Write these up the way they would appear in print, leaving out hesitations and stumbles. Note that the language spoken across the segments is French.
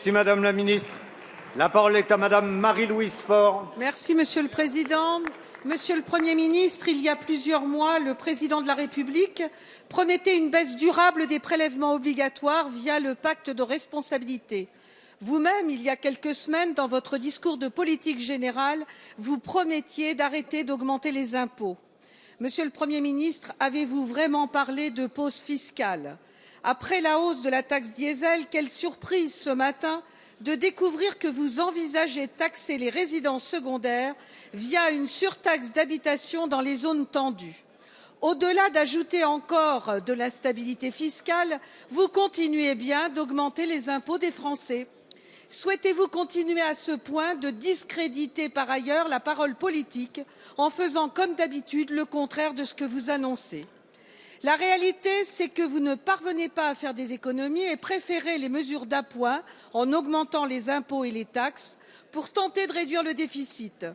Merci Madame la Ministre. La parole est à Madame Marie-Louise Faure. Merci Monsieur le Président. Monsieur le Premier ministre, il y a plusieurs mois, le Président de la République promettait une baisse durable des prélèvements obligatoires via le pacte de responsabilité. Vous-même, il y a quelques semaines, dans votre discours de politique générale, vous promettiez d'arrêter d'augmenter les impôts. Monsieur le Premier ministre, avez-vous vraiment parlé de pause fiscale? Après la hausse de la taxe diesel, quelle surprise ce matin de découvrir que vous envisagez de taxer les résidences secondaires via une surtaxe d'habitation dans les zones tendues. Au-delà d'ajouter encore de l'instabilité fiscale, vous continuez bien d'augmenter les impôts des Français. Souhaitez-vous continuer à ce point de discréditer par ailleurs la parole politique en faisant comme d'habitude le contraire de ce que vous annoncez? La réalité, c'est que vous ne parvenez pas à faire des économies et préférez les mesures d'appoint en augmentant les impôts et les taxes pour tenter de réduire le déficit.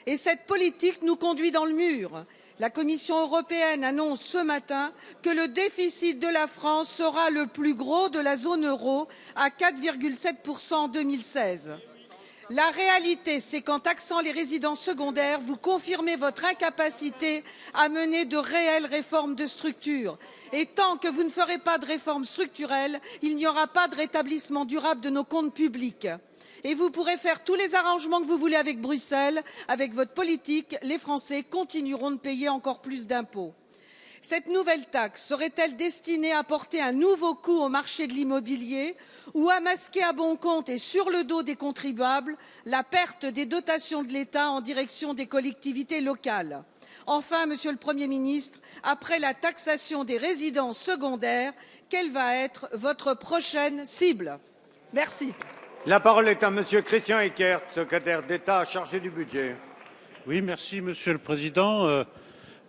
Et cette politique nous conduit dans le mur. La Commission européenne annonce ce matin que le déficit de la France sera le plus gros de la zone euro à 4,7% en 2016. La réalité, c'est qu'en taxant les résidences secondaires, vous confirmez votre incapacité à mener de réelles réformes de structure. Et tant que vous ne ferez pas de réformes structurelles, il n'y aura pas de rétablissement durable de nos comptes publics. Et vous pourrez faire tous les arrangements que vous voulez avec Bruxelles, avec votre politique, les Français continueront de payer encore plus d'impôts. Cette nouvelle taxe serait-elle destinée à apporter un nouveau coup au marché de l'immobilier ou à masquer à bon compte et sur le dos des contribuables la perte des dotations de l'État en direction des collectivités locales? Enfin, Monsieur le Premier ministre, après la taxation des résidences secondaires, quelle va être votre prochaine cible? Merci. La parole est à Monsieur Christian Eckert, secrétaire d'État chargé du budget. Oui, merci Monsieur le Président.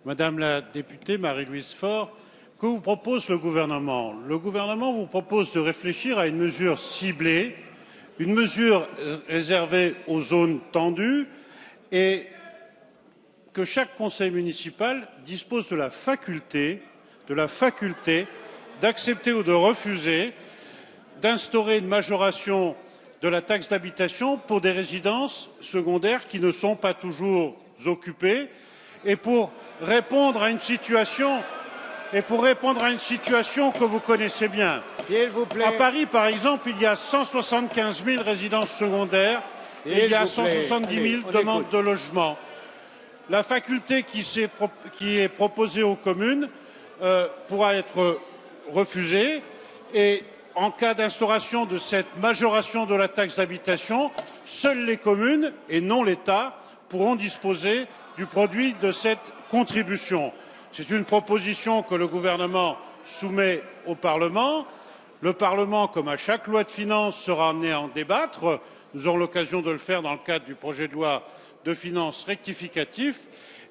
Madame la députée Marie-Louise Faure, que vous propose le gouvernement? Le gouvernement vous propose de réfléchir à une mesure ciblée, une mesure réservée aux zones tendues et que chaque conseil municipal dispose de la faculté d'accepter ou de refuser d'instaurer une majoration de la taxe d'habitation pour des résidences secondaires qui ne sont pas toujours occupées et pour répondre à une situation que vous connaissez bien. S'il vous plaît. À Paris, par exemple, il y a 175 000 résidences secondaires et il y a 170 000 demandes de logement. La faculté qui est proposée aux communes pourra être refusée et en cas d'instauration de cette majoration de la taxe d'habitation, seules les communes et non l'État pourront disposer du produit de cette contribution. C'est une proposition que le gouvernement soumet au Parlement. Le Parlement, comme à chaque loi de finances, sera amené à en débattre. Nous aurons l'occasion de le faire dans le cadre du projet de loi de finances rectificatif.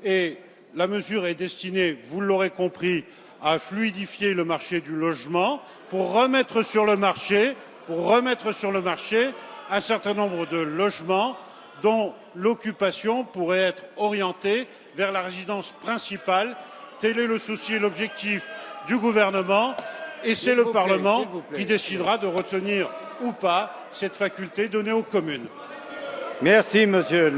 Et la mesure est destinée, vous l'aurez compris, à fluidifier le marché du logement pour remettre sur le marché un certain nombre de logements dont l'occupation pourrait être orientée vers la résidence principale. Tel est le souci et l'objectif du gouvernement et c'est le Parlement qui décidera de retenir ou pas cette faculté donnée aux communes. Merci, Monsieur.